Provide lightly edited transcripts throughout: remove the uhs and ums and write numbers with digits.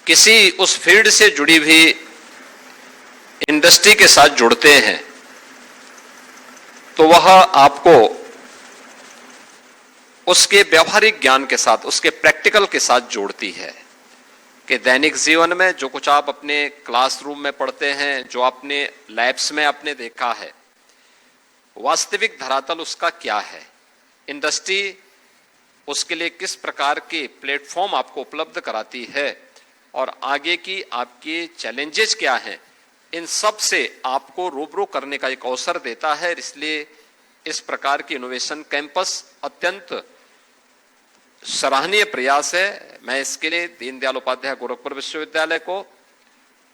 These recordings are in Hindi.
किसी उस फील्ड से जुड़ी हुई इंडस्ट्री के साथ जुड़ते हैं तो वह आपको उसके व्यवहारिक ज्ञान के साथ, उसके प्रैक्टिकल के साथ जोड़ती है कि दैनिक जीवन में जो कुछ आप अपने क्लासरूम में पढ़ते हैं, जो आपने लैब्स में आपने देखा है, वास्तविक धरातल उसका क्या है, इंडस्ट्री उसके लिए किस प्रकार के प्लेटफॉर्म आपको उपलब्ध कराती है और आगे की आपके चैलेंजेस क्या हैं, इन सब से आपको रूबरू करने का एक अवसर देता है। इसलिए इस प्रकार की इनोवेशन कैंपस अत्यंत सराहनीय प्रयास है। मैं इसके लिए दीनदयाल उपाध्याय गोरखपुर विश्वविद्यालय को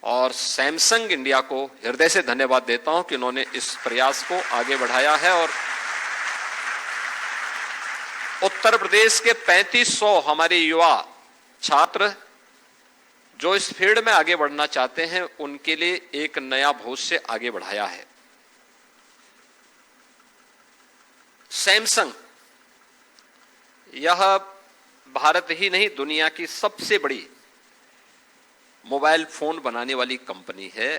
और सैमसंग इंडिया को हृदय से धन्यवाद देता हूं कि उन्होंने इस प्रयास को आगे बढ़ाया है और उत्तर प्रदेश के 3500 हमारे युवा छात्र जो इस फील्ड में आगे बढ़ना चाहते हैं उनके लिए एक नया भविष्य आगे बढ़ाया है। सैमसंग यह भारत ही नहीं दुनिया की सबसे बड़ी मोबाइल फोन बनाने वाली कंपनी है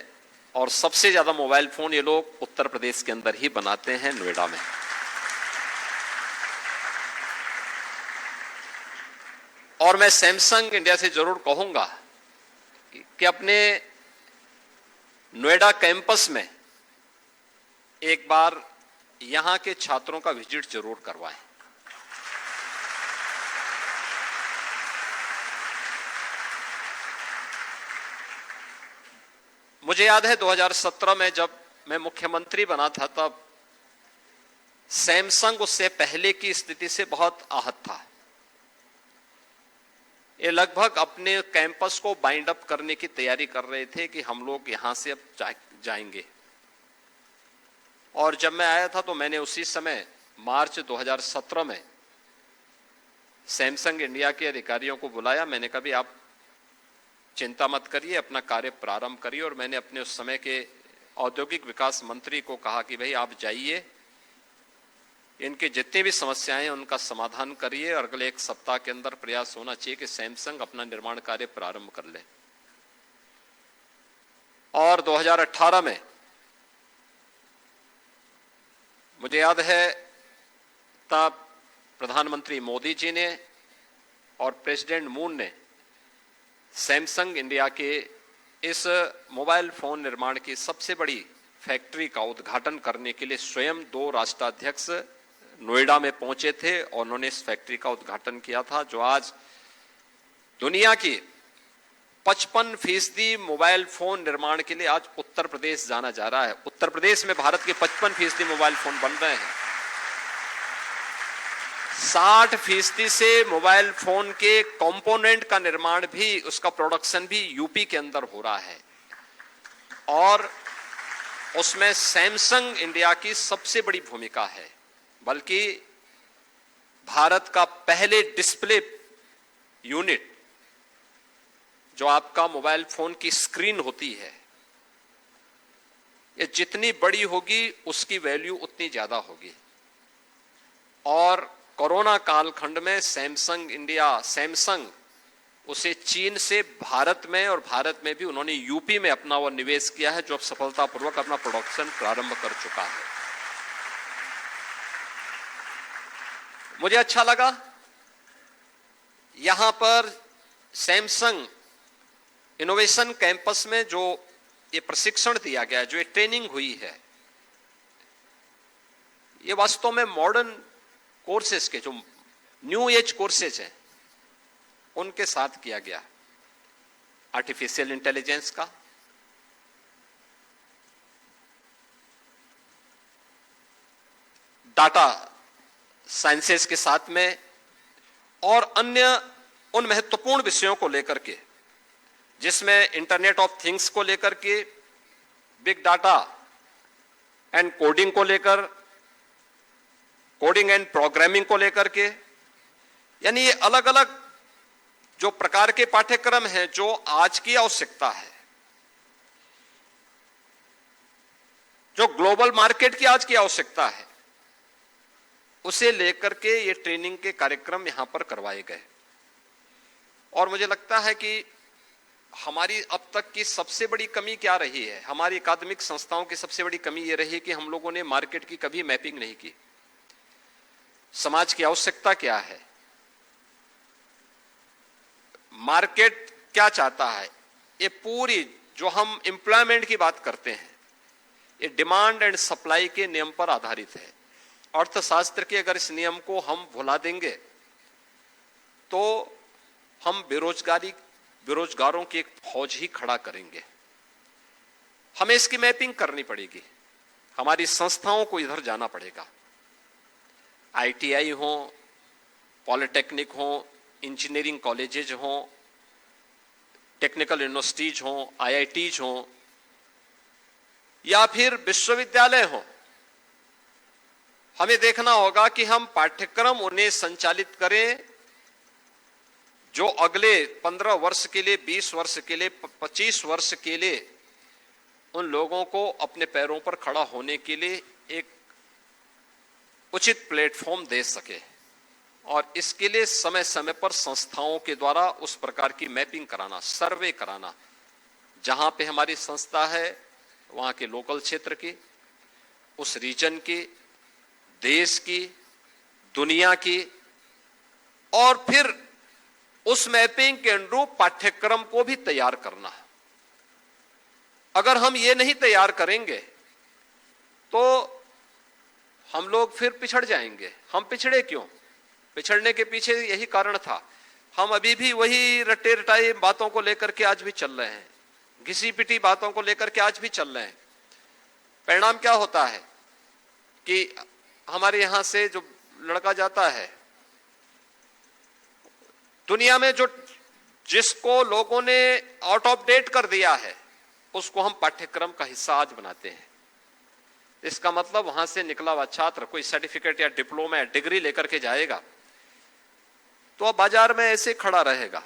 और सबसे ज्यादा मोबाइल फोन ये लोग उत्तर प्रदेश के अंदर ही बनाते हैं, नोएडा में। और मैं सैमसंग इंडिया से जरूर कहूंगा कि अपने नोएडा कैंपस में एक बार यहां के छात्रों का विजिट जरूर करवाएं। मुझे याद है 2017 में जब मैं मुख्यमंत्री बना था तब सैमसंग उससे पहले की स्थिति से बहुत आहत था। ये लगभग अपने कैंपस को बाइंड अप करने की तैयारी कर रहे थे कि हम लोग यहां से अब जाएंगे। और जब मैं आया था तो मैंने उसी समय मार्च 2017 में सैमसंग इंडिया के अधिकारियों को बुलाया। मैंने कहा भी आप चिंता मत करिए, अपना कार्य प्रारंभ करिए। और मैंने अपने उस समय के औद्योगिक विकास मंत्री को कहा कि भाई आप जाइए, इनके जितनी भी समस्याएं हैं उनका समाधान करिए और अगले एक सप्ताह के अंदर प्रयास होना चाहिए कि सैमसंग अपना निर्माण कार्य प्रारंभ कर ले। और 2018 में मुझे याद है तब प्रधानमंत्री मोदी जी ने और प्रेसिडेंट मून ने सैमसंग इंडिया के इस मोबाइल फोन निर्माण की सबसे बड़ी फैक्ट्री का उद्घाटन करने के लिए स्वयं 2 राष्ट्राध्यक्ष नोएडा में पहुंचे थे और उन्होंने इस फैक्ट्री का उद्घाटन किया था, जो आज दुनिया की 55% मोबाइल फोन निर्माण के लिए आज उत्तर प्रदेश जाना जा रहा है। उत्तर प्रदेश में भारत के 55% मोबाइल फोन बन रहे हैं। 60% से मोबाइल फोन के कंपोनेंट का निर्माण भी, उसका प्रोडक्शन भी यूपी के अंदर हो रहा है और उसमें सैमसंग इंडिया की सबसे बड़ी भूमिका है। बल्कि भारत का पहले डिस्प्ले यूनिट जो आपका मोबाइल फोन की स्क्रीन होती है, ये जितनी बड़ी होगी उसकी वैल्यू उतनी ज्यादा होगी। और कोरोना कालखंड में सैमसंग उसे चीन से भारत में और भारत में भी उन्होंने यूपी में अपना वो निवेश किया है, जो अब सफलतापूर्वक अपना प्रोडक्शन प्रारंभ कर चुका है। मुझे अच्छा लगा यहां पर सैमसंग इनोवेशन कैंपस में जो ये प्रशिक्षण दिया गया, जो ये ट्रेनिंग हुई है, ये वास्तव में मॉडर्न कोर्सेज के, जो न्यू एज कोर्सेज हैं, उनके साथ किया गया। आर्टिफिशियल इंटेलिजेंस का, डाटा साइंसेस के साथ में और अन्य उन महत्वपूर्ण विषयों को लेकर के, जिसमें इंटरनेट ऑफ थिंग्स को लेकर के, बिग डाटा एंड कोडिंग को लेकर, कोडिंग एंड प्रोग्रामिंग को लेकर के, यानी ये अलग अलग जो प्रकार के पाठ्यक्रम हैं जो आज की आवश्यकता है, जो ग्लोबल मार्केट की आज की आवश्यकता है, उसे लेकर के ये ट्रेनिंग के कार्यक्रम यहां पर करवाए गए। और मुझे लगता है कि हमारी अब तक की सबसे बड़ी कमी क्या रही है? हमारी अकादमिक संस्थाओं की सबसे बड़ी कमी यह रही कि हम लोगों ने मार्केट की कभी मैपिंग नहीं की। समाज की आवश्यकता क्या है, मार्केट क्या चाहता है, ये पूरी जो हम एम्प्लॉयमेंट की बात करते हैं, ये डिमांड एंड सप्लाई के नियम पर आधारित है। अर्थशास्त्र के अगर इस नियम को हम भुला देंगे तो हम बेरोजगारों की एक फौज ही खड़ा करेंगे। हमें इसकी मैपिंग करनी पड़ेगी, हमारी संस्थाओं को इधर जाना पड़ेगा। आईटीआई हो, पॉलिटेक्निक हो, इंजीनियरिंग कॉलेजेज हो, टेक्निकल यूनिवर्सिटीज हो, आईआईटीज हो, या फिर विश्वविद्यालय हो, हमें देखना होगा कि हम पाठ्यक्रम उन्हें संचालित करें जो अगले 15 वर्ष के लिए, 20 वर्ष के लिए, 25 वर्ष के लिए उन लोगों को अपने पैरों पर खड़ा होने के लिए एक उचित प्लेटफॉर्म दे सके। और इसके लिए समय समय पर संस्थाओं के द्वारा उस प्रकार की मैपिंग कराना, सर्वे कराना, जहां पे हमारी संस्था है वहां के लोकल क्षेत्र की, उस रीजन की, देश की, दुनिया की, और फिर उस मैपिंग के अनुरूप पाठ्यक्रम को भी तैयार करना। अगर हम ये नहीं तैयार करेंगे तो हम लोग फिर पिछड़ जाएंगे। हम पिछड़े क्यों? पिछड़ने के पीछे यही कारण था, हम अभी भी वही रटे रटाई बातों को लेकर के आज भी चल रहे हैं, घिसी पिटी बातों को लेकर के आज भी चल रहे हैं। परिणाम क्या होता है कि हमारे यहां से जो लड़का जाता है, दुनिया में जिसको लोगों ने आउट ऑफ डेट कर दिया है, उसको हम पाठ्यक्रम का हिस्सा आज बनाते हैं। इसका मतलब वहां से निकला हुआ छात्र कोई सर्टिफिकेट या डिप्लोमा या डिग्री लेकर के जाएगा तो अब बाजार में ऐसे खड़ा रहेगा,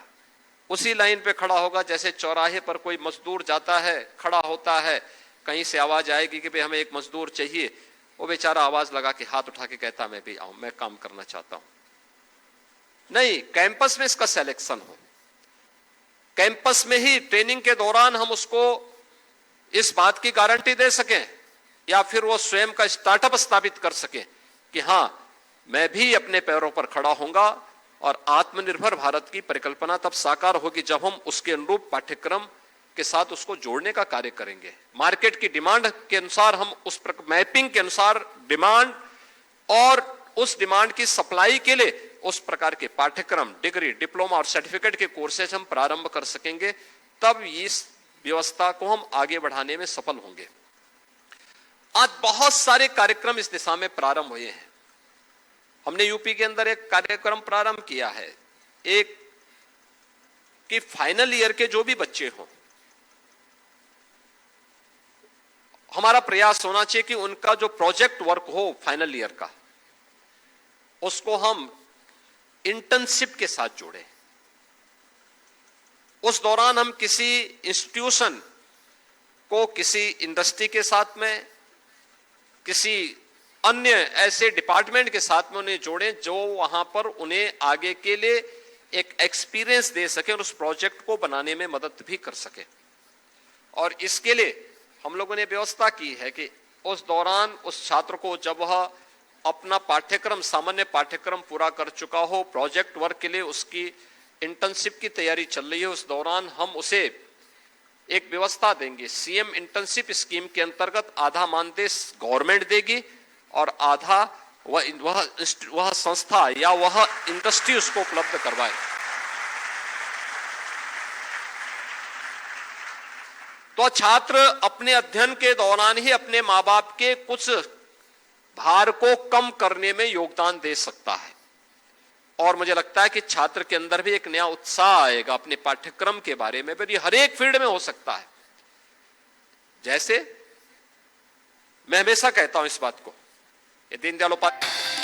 उसी लाइन पे खड़ा होगा जैसे चौराहे पर कोई मजदूर जाता है, खड़ा होता है, कहीं से आवाज आएगी कि भाई हमें एक मजदूर चाहिए, वो बेचारा आवाज लगा के हाथ उठा के कहता मैं भी आऊं, मैं काम करना चाहता हूं। नहीं, कैंपस में इसका सिलेक्शन हो, कैंपस में ही ट्रेनिंग के दौरान हम उसको इस बात की गारंटी दे सकें या फिर वो स्वयं का स्टार्टअप स्थापित कर सके कि हां मैं भी अपने पैरों पर खड़ा होऊंगा। और आत्मनिर्भर भारत की परिकल्पना तब साकार होगी जब हम उसके अनुरूप पाठ्यक्रम के साथ उसको जोड़ने का कार्य करेंगे। मार्केट की डिमांड के अनुसार हम उस मैपिंग के अनुसार डिमांड और उस डिमांड की सप्लाई के लिए उस प्रकार के पाठ्यक्रम, डिग्री, डिप्लोमा और सर्टिफिकेट के कोर्सेज हम प्रारंभ कर सकेंगे। तब इस व्यवस्था को हम आगे बढ़ाने में सफल होंगे। आज बहुत सारे कार्यक्रम इस दिशा में प्रारंभ हुए हैं। हमने यूपी के अंदर एक कार्यक्रम प्रारंभ किया है, एक कि फाइनल ईयर के जो भी बच्चे हों, हमारा प्रयास होना चाहिए कि उनका जो प्रोजेक्ट वर्क हो फाइनल ईयर का, उसको हम इंटर्नशिप के साथ जोड़ें। उस दौरान हम किसी इंस्टीट्यूशन को किसी इंडस्ट्री के साथ में, किसी अन्य ऐसे डिपार्टमेंट के साथ में उन्हें जोड़ें जो वहां पर उन्हें आगे के लिए एक एक्सपीरियंस दे सके और उस प्रोजेक्ट को बनाने में मदद भी कर सके। और इसके लिए हम लोगों ने व्यवस्था की है कि उस दौरान उस छात्र को जब वह अपना पाठ्यक्रम, सामान्य पाठ्यक्रम पूरा कर चुका हो, प्रोजेक्ट वर्क के लिए उसकी इंटर्नशिप की तैयारी चल रही है, उस दौरान हम उसे एक व्यवस्था देंगे। सीएम इंटर्नशिप स्कीम के अंतर्गत आधा मानदेय गवर्नमेंट देगी और आधा वह संस्था या वह इंडस्ट्री उसको उपलब्ध करवाए। तो छात्र अपने अध्ययन के दौरान ही अपने मां बाप के कुछ भार को कम करने में योगदान दे सकता है। और मुझे लगता है कि छात्र के अंदर भी एक नया उत्साह आएगा अपने पाठ्यक्रम के बारे में। फिर ये हर एक फील्ड में हो सकता है। जैसे मैं हमेशा कहता हूं इस बात को, ये दीनदयाल उपाध्याय